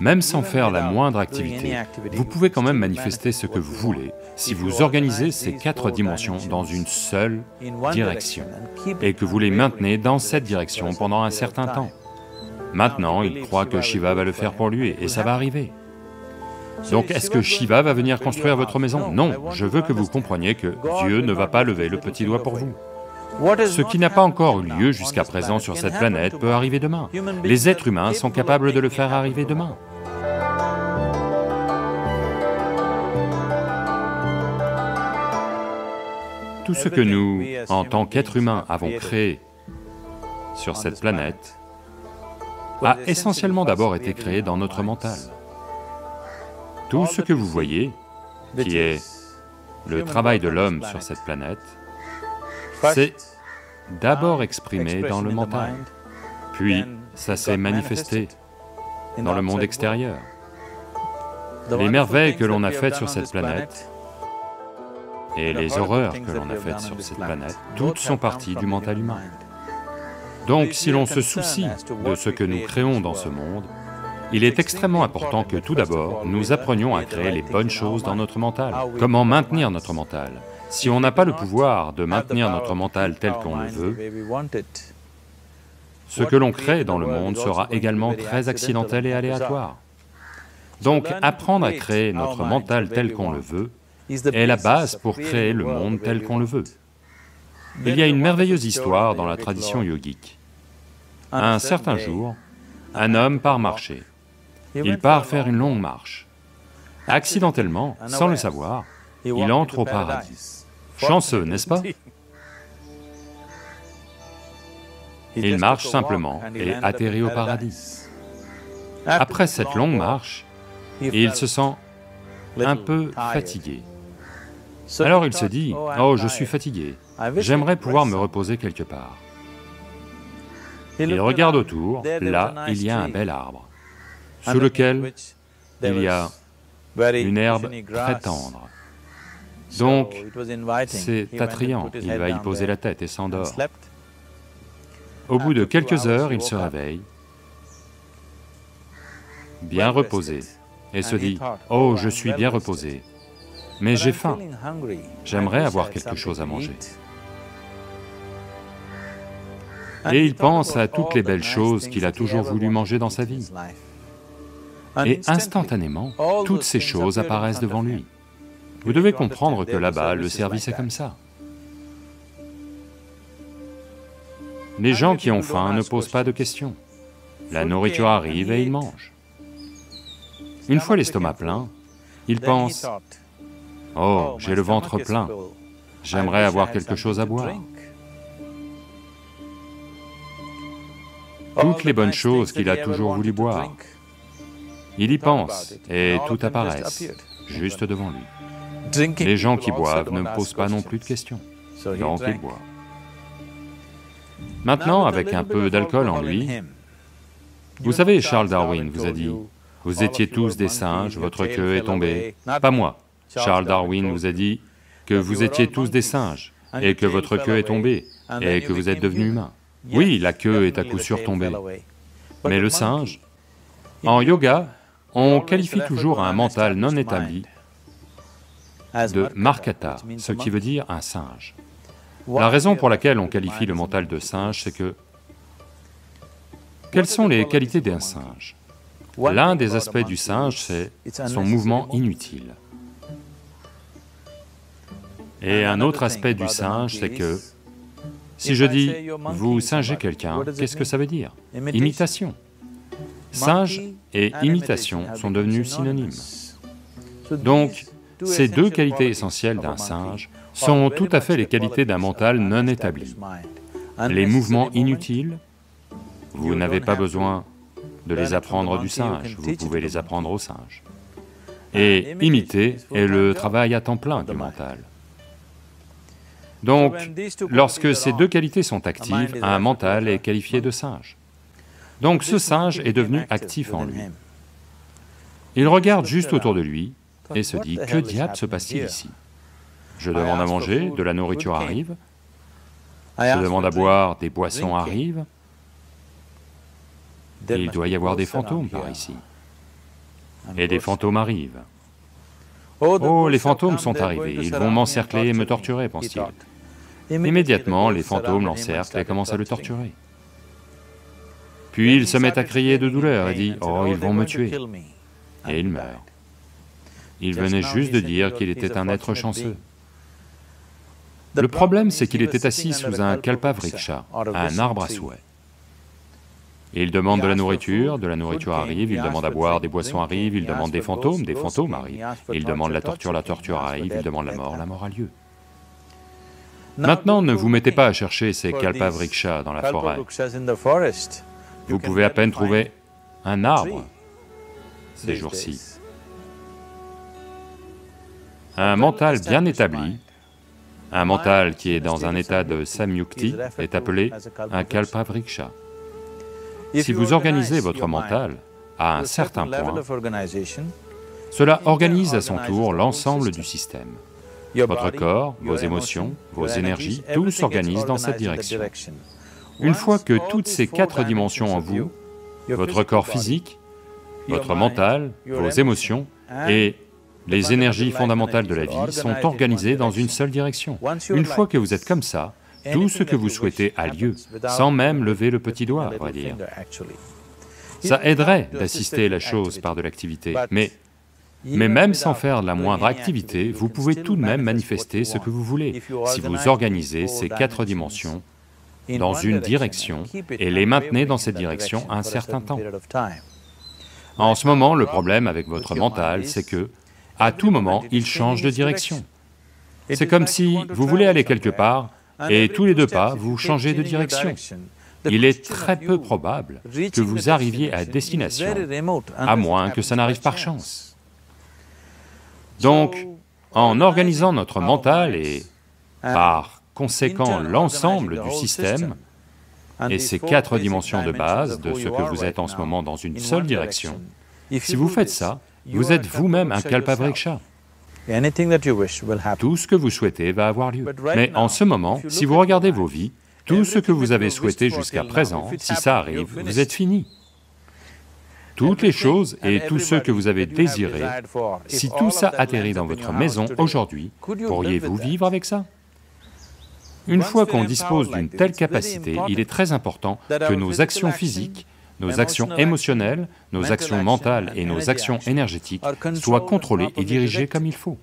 Même sans faire la moindre activité, vous pouvez quand même manifester ce que vous voulez si vous organisez ces 4 dimensions dans une seule direction et que vous les maintenez dans cette direction pendant un certain temps. Maintenant, il croit que Shiva va le faire pour lui et ça va arriver. Donc est-ce que Shiva va venir construire votre maison? Non, je veux que vous compreniez que Dieu ne va pas lever le petit doigt pour vous. Ce qui n'a pas encore eu lieu jusqu'à présent sur cette planète peut arriver demain. Les êtres humains sont capables de le faire arriver demain. Tout ce que nous, en tant qu'êtres humains, avons créé sur cette planète a essentiellement d'abord été créé dans notre mental. Tout ce que vous voyez, qui est le travail de l'homme sur cette planète, c'est d'abord exprimé dans le mental, puis ça s'est manifesté dans le monde extérieur. Les merveilles que l'on a faites sur cette planète et les horreurs que l'on a faites sur cette planète, toutes sont parties du mental humain. Donc si l'on se soucie de ce que nous créons dans ce monde, il est extrêmement important que tout d'abord, nous apprenions à créer les bonnes choses dans notre mental. Comment maintenir notre mental? Si on n'a pas le pouvoir de maintenir notre mental tel qu'on le veut, ce que l'on crée dans le monde sera également très accidentel et aléatoire. Donc apprendre à créer notre mental tel qu'on le veut est la base pour créer le monde tel qu'on le veut. Il y a une merveilleuse histoire dans la tradition yogique. Un certain jour, un homme part marcher. Il part faire une longue marche. Accidentellement, sans le savoir, il entre au paradis. Chanceux, n'est-ce pas? Il marche simplement et atterrit au paradis. Après cette longue marche, il se sent un peu fatigué. Alors il se dit, « Oh, je suis fatigué, j'aimerais pouvoir me reposer quelque part. » Il regarde autour, là, il y a un bel arbre, sous lequel il y a une herbe très tendre. Donc, c'est attrayant, il va y poser la tête et s'endort. Au bout de quelques heures, il se réveille, bien reposé, et se dit, « Oh, je suis bien reposé, mais j'ai faim, j'aimerais avoir quelque chose à manger. » Et il pense à toutes les belles choses qu'il a toujours voulu manger dans sa vie. Et instantanément, toutes ces choses apparaissent devant lui. Vous devez comprendre que là-bas, le service est comme ça. Les gens qui ont faim ne posent pas de questions. La nourriture arrive et ils mangent. Une fois l'estomac plein, ils pensent, « Oh, j'ai le ventre plein, j'aimerais avoir quelque chose à boire. » Toutes les bonnes choses qu'il a toujours voulu boire, il y pense et tout apparaissent, juste devant lui. Les gens qui boivent ne posent pas non plus de questions, donc ils boivent. Maintenant, avec un peu d'alcool en lui, vous savez, Charles Darwin vous a dit, « Vous étiez tous des singes, votre queue est tombée. » Pas moi. Charles Darwin vous a dit que vous étiez tous des singes, et que votre queue est tombée, et que vous êtes devenus humains. Oui, la queue est à coup sûr tombée. Mais le singe, en yoga, on qualifie toujours un mental non établi de markata, ce qui veut dire un singe. La raison pour laquelle on qualifie le mental de singe, c'est que... Quelles sont les qualités d'un singe? L'un des aspects du singe, c'est son mouvement inutile. Et un autre aspect du singe, c'est que, si je dis, vous singez quelqu'un, qu'est-ce que ça veut dire? Imitation. Singe et imitation sont devenus synonymes. Donc, ces deux qualités essentielles d'un singe sont tout à fait les qualités d'un mental non établi. Les mouvements inutiles, vous n'avez pas besoin de les apprendre du singe, vous pouvez les apprendre au singe. Et imiter est le travail à temps plein du mental. Donc, lorsque ces deux qualités sont actives, un mental est qualifié de singe. Donc ce singe est devenu actif en lui. Il regarde juste autour de lui et se dit, que diable se passe-t-il ici? Je demande à manger, de la nourriture arrive, je demande à boire, des boissons arrivent, et il doit y avoir des fantômes par ici. et des fantômes arrivent. Oh, les fantômes sont arrivés, ils vont m'encercler et me torturer, pense-t-il. Immédiatement, les fantômes l'encerclent et commencent à le torturer. Puis il se met à crier de douleur et dit, « Oh, ils vont me tuer !» Et il meurt. Il venait juste de dire qu'il était un être chanceux. Le problème, c'est qu'il était assis sous un kalpavriksha, un arbre à souhait. Il demande de la nourriture arrive, il demande à boire, des boissons arrivent, il demande des fantômes arrivent, il demande la torture arrive, il demande la mort a lieu. Maintenant, ne vous mettez pas à chercher ces kalpavriksha dans la forêt. Vous pouvez à peine trouver un arbre ces jours-ci. Un mental bien établi, un mental qui est dans un état de samyukti est appelé un kalpavriksha. Si vous organisez votre mental à un certain point, cela organise à son tour l'ensemble du système. Votre corps, vos émotions, vos énergies, tout s'organise dans cette direction. Une fois que toutes ces 4 dimensions en vous, votre corps physique, votre mental, vos émotions et les énergies fondamentales de la vie sont organisées dans une seule direction. Une fois que vous êtes comme ça, tout ce que vous souhaitez a lieu, sans même lever le petit doigt, on va dire. Ça aiderait d'assister la chose par de l'activité, mais même sans faire la moindre activité, vous pouvez tout de même manifester ce que vous voulez, si vous organisez ces 4 dimensions dans une direction et les maintenez dans cette direction un certain temps. En ce moment, le problème avec votre mental, c'est que, à tout moment, il change de direction. C'est comme si vous voulez aller quelque part, et tous les 2 pas, vous changez de direction. Il est très peu probable que vous arriviez à destination, à moins que ça n'arrive par chance. Donc, en organisant notre mental et, par conséquent, l'ensemble du système, et ces 4 dimensions de base de ce que vous êtes en ce moment dans une seule direction, si vous faites ça, vous êtes vous-même un kalpavriksha. Tout ce que vous souhaitez va avoir lieu. Mais en ce moment, si vous regardez vos vies, tout ce que vous avez souhaité jusqu'à présent, si ça arrive, vous êtes fini. Toutes les choses et tous ceux que vous avez désirés, si tout ça atterrit dans votre maison aujourd'hui, pourriez-vous vivre avec ça? Une fois qu'on dispose d'une telle capacité, il est très important que nos actions physiques, nos actions émotionnelles, nos actions mentales et nos actions énergétiques soient contrôlées et dirigées comme il faut.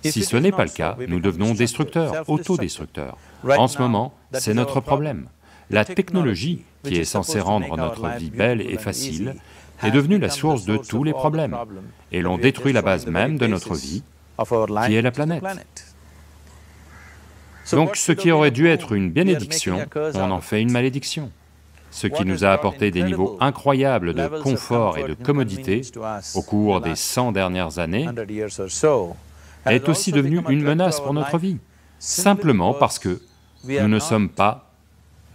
Si ce n'est pas le cas, nous devenons destructeurs, autodestructeurs. En ce moment, c'est notre problème. La technologie, qui est censée rendre notre vie belle et facile, est devenue la source de tous les problèmes, et l'on détruit la base même de notre vie, qui est la planète. Donc ce qui aurait dû être une bénédiction, on en fait une malédiction. Ce qui nous a apporté des niveaux incroyables de confort et de commodité au cours des 100 dernières années, est aussi devenu une menace pour notre vie, simplement parce que nous ne sommes pas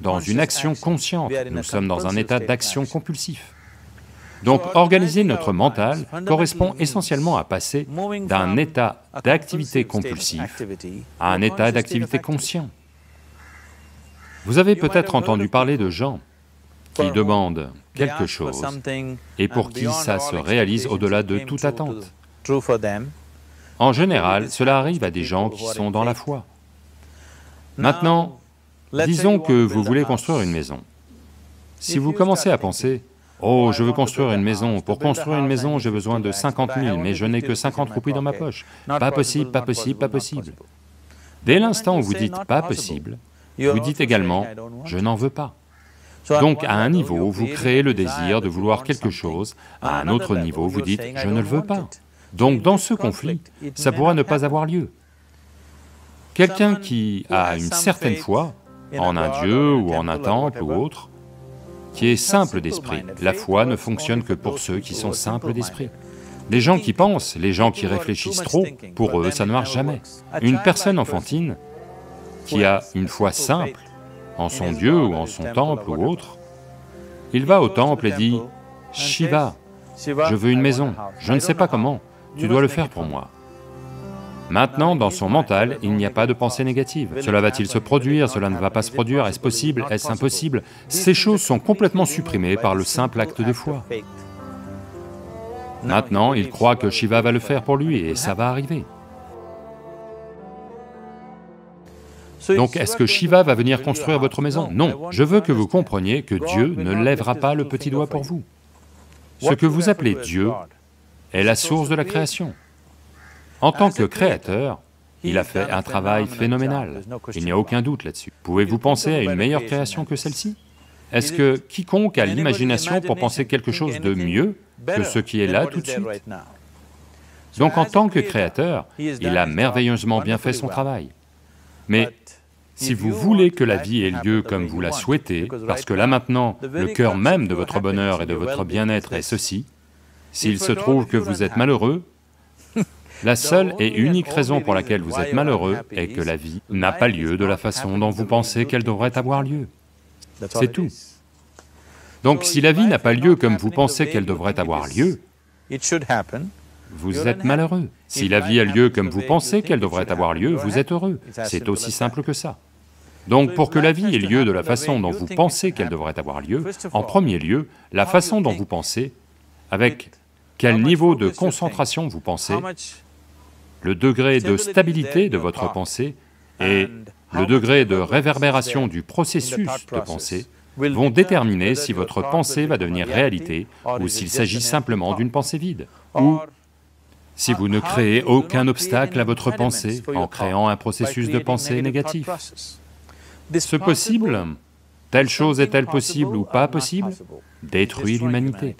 dans une action consciente, nous sommes dans un état d'action compulsif. Donc organiser notre mental correspond essentiellement à passer d'un état d'activité compulsif à un état d'activité conscient. Vous avez peut-être entendu parler de gens qui demandent quelque chose et pour qui ça se réalise au-delà de toute attente. En général, cela arrive à des gens qui sont dans la foi. Maintenant, disons que vous voulez construire une maison. Si vous commencez à penser, « Oh, je veux construire une maison, pour construire une maison, j'ai besoin de 50 000, mais je n'ai que 50 roupies dans ma poche. Pas possible, pas possible, pas possible. » Dès l'instant où vous dites « pas possible », vous dites également « je n'en veux pas ». Donc à un niveau, vous créez le désir de vouloir quelque chose, à un autre niveau, vous dites « je ne le veux pas ». Donc dans ce conflit, ça pourra ne pas avoir lieu. Quelqu'un qui a une certaine foi, en un dieu ou en un temple ou autre, qui est simple d'esprit, la foi ne fonctionne que pour ceux qui sont simples d'esprit. Les gens qui pensent, les gens qui réfléchissent trop, pour eux ça ne marche jamais. Une personne enfantine qui a une foi simple, en son dieu ou en son temple ou autre, il va au temple et dit « Shiva, je veux une maison, je ne sais pas comment, tu dois le faire pour moi. » Maintenant, dans son mental, il n'y a pas de pensée négative. Cela va-t-il se produire? Cela ne va pas se produire? Est-ce possible? Est-ce impossible? Ces choses sont complètement supprimées par le simple acte de foi. Maintenant, il croit que Shiva va le faire pour lui et ça va arriver. Donc est-ce que Shiva va venir construire votre maison? Non, je veux que vous compreniez que Dieu ne lèvera pas le petit doigt pour vous. Ce que vous appelez Dieu est la source de la création. En tant que créateur, il a fait un travail phénoménal, il n'y a aucun doute là-dessus. Pouvez-vous penser à une meilleure création que celle-ci? Est-ce que quiconque a l'imagination pour penser quelque chose de mieux que ce qui est là tout de suite? Donc en tant que créateur, il a merveilleusement bien fait son travail. Mais si vous voulez que la vie ait lieu comme vous la souhaitez, parce que là maintenant, le cœur même de votre bonheur et de votre bien-être est ceci, s'il se trouve que vous êtes malheureux, la seule et unique raison pour laquelle vous êtes malheureux est que la vie n'a pas lieu de la façon dont vous pensez qu'elle devrait avoir lieu. C'est tout. Donc si la vie n'a pas lieu comme vous pensez qu'elle devrait avoir lieu, vous êtes malheureux. Si la vie a lieu comme vous pensez qu'elle devrait avoir lieu, vous êtes heureux. C'est aussi simple que ça. Donc pour que la vie ait lieu de la façon dont vous pensez qu'elle devrait avoir lieu, en premier lieu, la façon dont vous pensez, avec quel niveau de concentration vous pensez, le degré de stabilité de votre pensée et le degré de réverbération du processus de pensée vont déterminer si votre pensée va devenir réalité ou s'il s'agit simplement d'une pensée vide, ou si vous ne créez aucun obstacle à votre pensée en créant un processus de pensée négatif. Ce possible, telle chose est-elle possible ou pas possible, détruit l'humanité.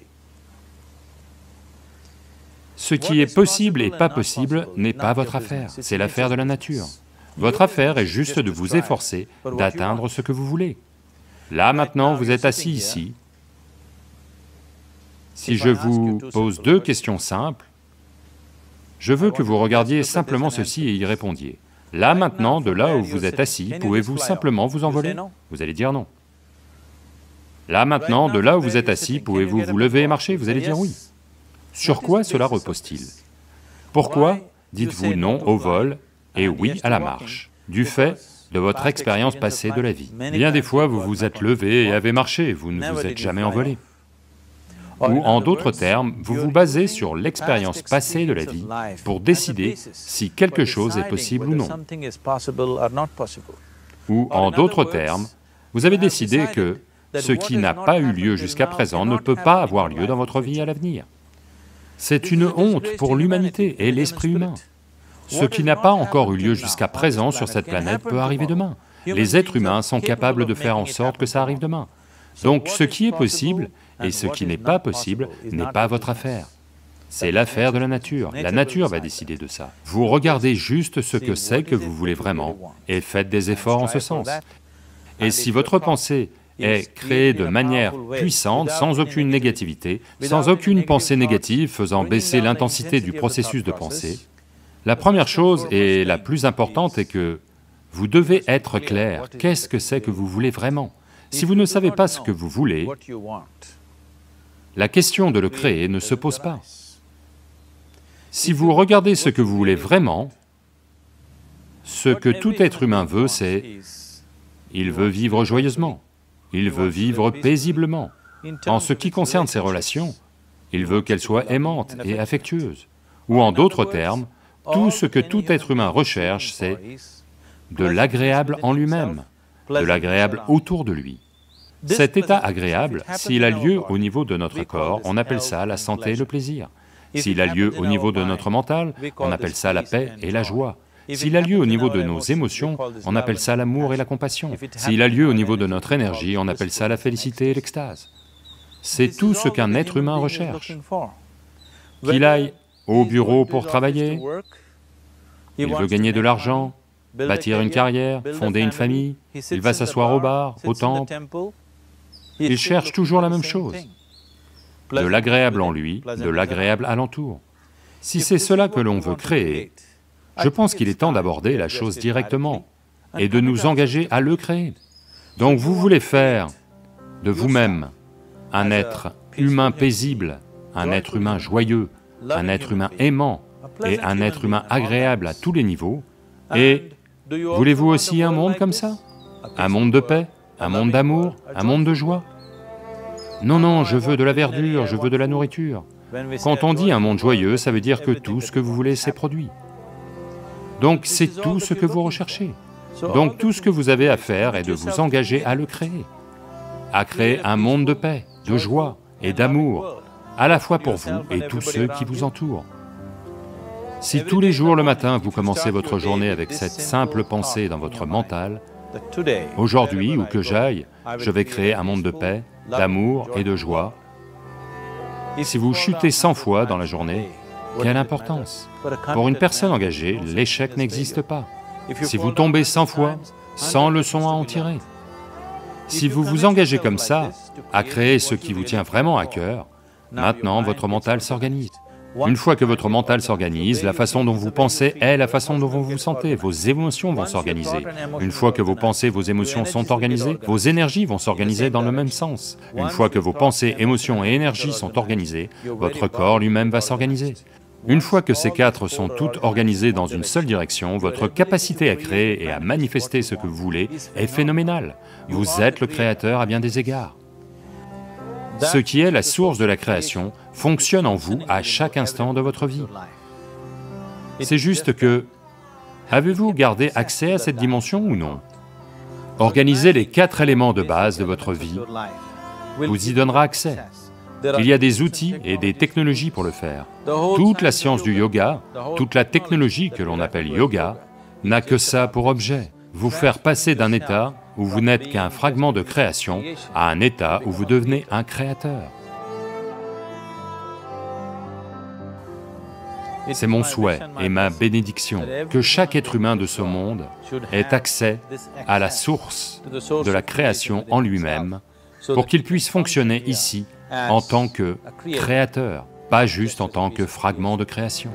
Ce qui est possible et pas possible n'est pas votre affaire, c'est l'affaire de la nature. Votre affaire est juste de vous efforcer d'atteindre ce que vous voulez. Là maintenant, vous êtes assis ici. Si je vous pose deux questions simples, je veux que vous regardiez simplement ceci et y répondiez. Là maintenant, de là où vous êtes assis, pouvez-vous simplement vous envoler? Vous allez dire non. Là maintenant, de là où vous êtes assis, pouvez-vous vous lever et marcher? Vous allez dire oui. Sur quoi cela repose-t-il? Pourquoi dites-vous non au vol et oui à la marche? Du fait de votre expérience passée de la vie. Bien des fois, vous vous êtes levé et avez marché, vous ne vous êtes jamais envolé. Ou en d'autres termes, vous vous basez sur l'expérience passée de la vie pour décider si quelque chose est possible ou non. Ou en d'autres termes, vous avez décidé que ce qui n'a pas eu lieu jusqu'à présent ne peut pas avoir lieu dans votre vie à l'avenir. C'est une honte pour l'humanité et l'esprit humain. Ce qui n'a pas encore eu lieu jusqu'à présent sur cette planète peut arriver demain. Les êtres humains sont capables de faire en sorte que ça arrive demain. Donc ce qui est possible et ce qui n'est pas possible n'est pas votre affaire. C'est l'affaire de la nature va décider de ça. Vous regardez juste ce que c'est que vous voulez vraiment et faites des efforts en ce sens. Et si votre pensée est créée de manière puissante, sans aucune négativité, sans aucune pensée négative faisant baisser l'intensité du processus de pensée, la première chose et la plus importante est que vous devez être clair, qu'est-ce que c'est que vous voulez vraiment? Si vous ne savez pas ce que vous voulez, la question de le créer ne se pose pas. Si vous regardez ce que vous voulez vraiment, ce que tout être humain veut, c'est... il veut vivre joyeusement, il veut vivre paisiblement. En ce qui concerne ses relations, il veut qu'elles soient aimantes et affectueuses. Ou en d'autres termes, tout ce que tout être humain recherche, c'est de l'agréable en lui-même, de l'agréable autour de lui. Cet état agréable, s'il a lieu au niveau de notre corps, on appelle ça la santé et le plaisir. S'il a lieu au niveau de notre mental, on appelle ça la paix et la joie. S'il a lieu au niveau de nos émotions, on appelle ça l'amour et la compassion. S'il a lieu au niveau de notre énergie, on appelle ça la félicité et l'extase. C'est tout ce qu'un être humain recherche. Qu'il aille au bureau pour travailler, il veut gagner de l'argent, bâtir une carrière, fonder une famille, il va s'asseoir au bar, au temple, il cherche toujours la même chose, de l'agréable en lui, de l'agréable alentour. Si c'est cela que l'on veut créer, je pense qu'il est temps d'aborder la chose directement et de nous engager à le créer. Donc vous voulez faire de vous-même un être humain paisible, un être humain joyeux, un être humain aimant et un être humain agréable à tous les niveaux, et voulez-vous aussi un monde comme ça? Un monde de paix, un monde d'amour, un monde de joie? Non, non, je veux de la verdure, je veux de la nourriture. Quand on dit un monde joyeux, ça veut dire que tout ce que vous voulez s'est produit. Donc c'est tout ce que vous recherchez. Donc tout ce que vous avez à faire est de vous engager à le créer, à créer un monde de paix, de joie et d'amour, à la fois pour vous et tous ceux qui vous entourent. Si tous les jours le matin vous commencez votre journée avec cette simple pensée dans votre mental, aujourd'hui, où que j'aille, je vais créer un monde de paix, d'amour et de joie. Si vous chutez 100 fois dans la journée, quelle importance? Pour une personne engagée, l'échec n'existe pas. Si vous tombez 100 fois, 100 leçons à en tirer. Si vous vous engagez comme ça, à créer ce qui vous tient vraiment à cœur, maintenant votre mental s'organise. Une fois que votre mental s'organise, la façon dont vous pensez est la façon dont vous vous sentez, vos émotions vont s'organiser. Une fois que vos pensées, vos émotions sont organisées, vos énergies vont s'organiser dans le même sens. Une fois que vos pensées, émotions et énergies sont organisées, votre corps lui-même va s'organiser. Une fois que ces quatre sont toutes organisées dans une seule direction, votre capacité à créer et à manifester ce que vous voulez est phénoménale. Vous êtes le créateur à bien des égards. Ce qui est la source de la création fonctionne en vous à chaque instant de votre vie. C'est juste que, avez-vous gardé accès à cette dimension ou non? Organisez les 4 éléments de base de votre vie, vous y donnera accès. Il y a des outils et des technologies pour le faire. Toute la science du yoga, toute la technologie que l'on appelle yoga, n'a que ça pour objet, vous faire passer d'un état où vous n'êtes qu'un fragment de création à un état où vous devenez un créateur. C'est mon souhait et ma bénédiction que chaque être humain de ce monde ait accès à la source de la création en lui-même pour qu'il puisse fonctionner ici en tant que créateur, pas juste en tant que fragment de création.